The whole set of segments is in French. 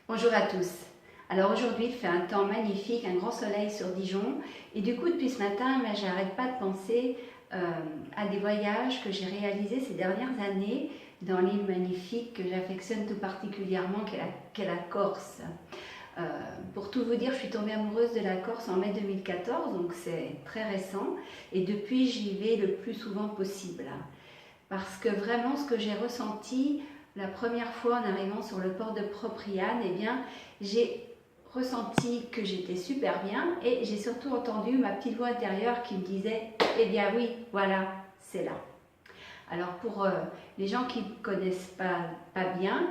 Bonjour à tous. Alors aujourd'hui il fait un temps magnifique, un grand soleil sur Dijon et du coup depuis ce matin j'arrête pas de penser à des voyages que j'ai réalisés ces dernières années dans l'île magnifique que j'affectionne tout particulièrement qu'est la Corse. Euh, pour tout vous dire, je suis tombée amoureuse de la Corse en mai 2014, donc c'est très récent et depuis j'y vais le plus souvent possible. Parce que vraiment ce que j'ai ressenti la première fois en arrivant sur le port de Propriane, eh bien, j'ai ressenti que j'étais super bien et j'ai surtout entendu ma petite voix intérieure qui me disait « Eh bien oui, voilà, c'est là ». Alors pour les gens qui ne connaissent pas bien,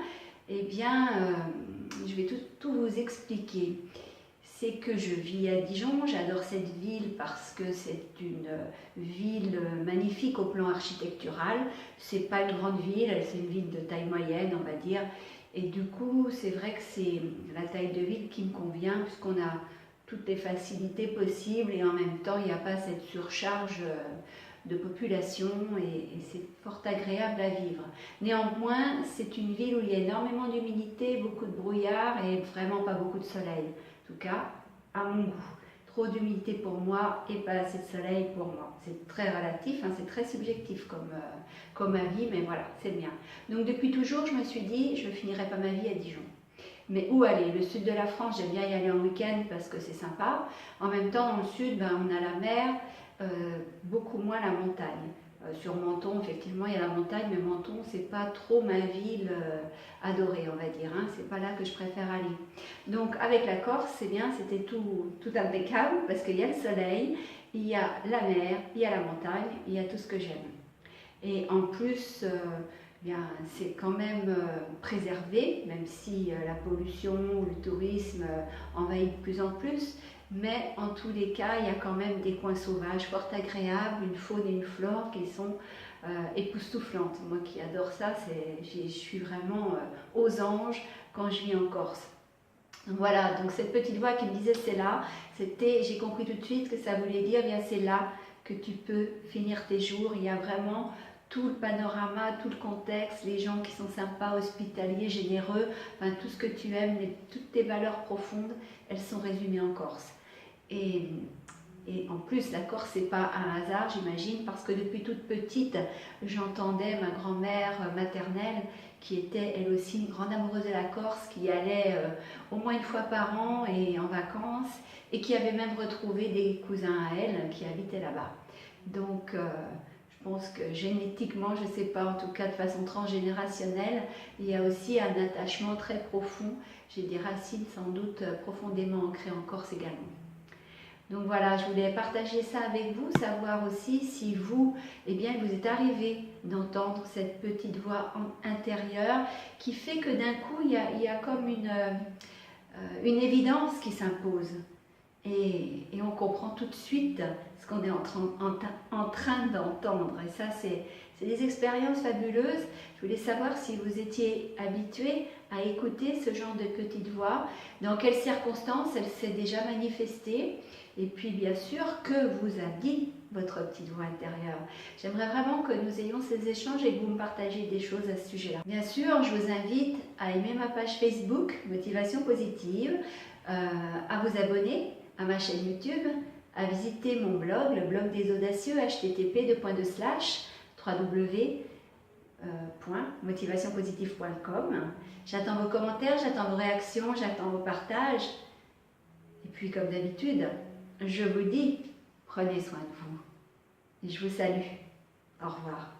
eh bien, je vais tout vous expliquer. C'est que je vis à Dijon, j'adore cette ville parce que c'est une ville magnifique au plan architectural. C'est pas une grande ville, c'est une ville de taille moyenne, on va dire. Et du coup, c'est vrai que c'est la taille de ville qui me convient puisqu'on a toutes les facilités possibles et en même temps, il n'y a pas cette surcharge de population et c'est fort agréable à vivre. Néanmoins, c'est une ville où il y a énormément d'humidité, beaucoup de brouillard et vraiment pas beaucoup de soleil. En tout cas, à mon goût. Trop d'humidité pour moi et pas assez de soleil pour moi. C'est très relatif, hein, c'est très subjectif comme avis, mais voilà, c'est le mien. Donc depuis toujours, je me suis dit, je ne finirai pas ma vie à Dijon. Mais où aller? Le sud de la France, j'aime bien y aller en week-end parce que c'est sympa. En même temps, dans le sud, on a la mer, beaucoup moins la montagne. Sur Menton, effectivement, il y a la montagne, mais Menton, c'est pas trop ma ville adorée, on va dire. Hein. C'est pas là que je préfère aller. Donc, avec la Corse, c'est bien, c'était tout impeccable parce qu'il y a le soleil, il y a la mer, il y a la montagne, il y a tout ce que j'aime. Et en plus, bien, c'est quand même préservé, même si la pollution ou le tourisme envahit de plus en plus. Mais en tous les cas, il y a quand même des coins sauvages fort agréables, une faune et une flore qui sont époustouflantes. Moi qui adore ça, je suis vraiment aux anges quand je vis en Corse. Donc voilà, donc cette petite voix qui me disait c'est là, j'ai compris tout de suite que ça voulait dire bien c'est là que tu peux finir tes jours. Il y a vraiment tout le panorama, tout le contexte, les gens qui sont sympas, hospitaliers, généreux, enfin tout ce que tu aimes, toutes tes valeurs profondes, elles sont résumées en Corse. Et, et en plus, la Corse, c'est pas un hasard, j'imagine, parce que depuis toute petite, j'entendais ma grand-mère maternelle, qui était elle aussi une grande amoureuse de la Corse, qui allait au moins une fois par an et en vacances, et qui avait même retrouvé des cousins à elle qui habitaient là-bas. Donc, je pense que génétiquement, je ne sais pas, en tout cas de façon transgénérationnelle, il y a aussi un attachement très profond. J'ai des racines sans doute profondément ancrées en Corse également. Donc voilà, je voulais partager ça avec vous, savoir aussi si vous, eh bien, vous êtes arrivé d'entendre cette petite voix intérieure qui fait que d'un coup, il y a comme une évidence qui s'impose. Et on comprend tout de suite ce qu'on est en train d'entendre. Et ça, c'est des expériences fabuleuses. Je voulais savoir si vous étiez habitué à écouter ce genre de petite voix, dans quelles circonstances elle s'est déjà manifestée, et puis bien sûr, que vous a dit votre petite voix intérieure. J'aimerais vraiment que nous ayons ces échanges et que vous me partagez des choses à ce sujet-là. Bien sûr, je vous invite à aimer ma page Facebook, Motivation Positive, à vous abonner à ma chaîne YouTube, à visiter mon blog, le blog des audacieux, http://www.motivationpositive.com. J'attends vos commentaires, j'attends vos réactions, j'attends vos partages. Et puis comme d'habitude, je vous dis, prenez soin de vous. Et je vous salue. Au revoir.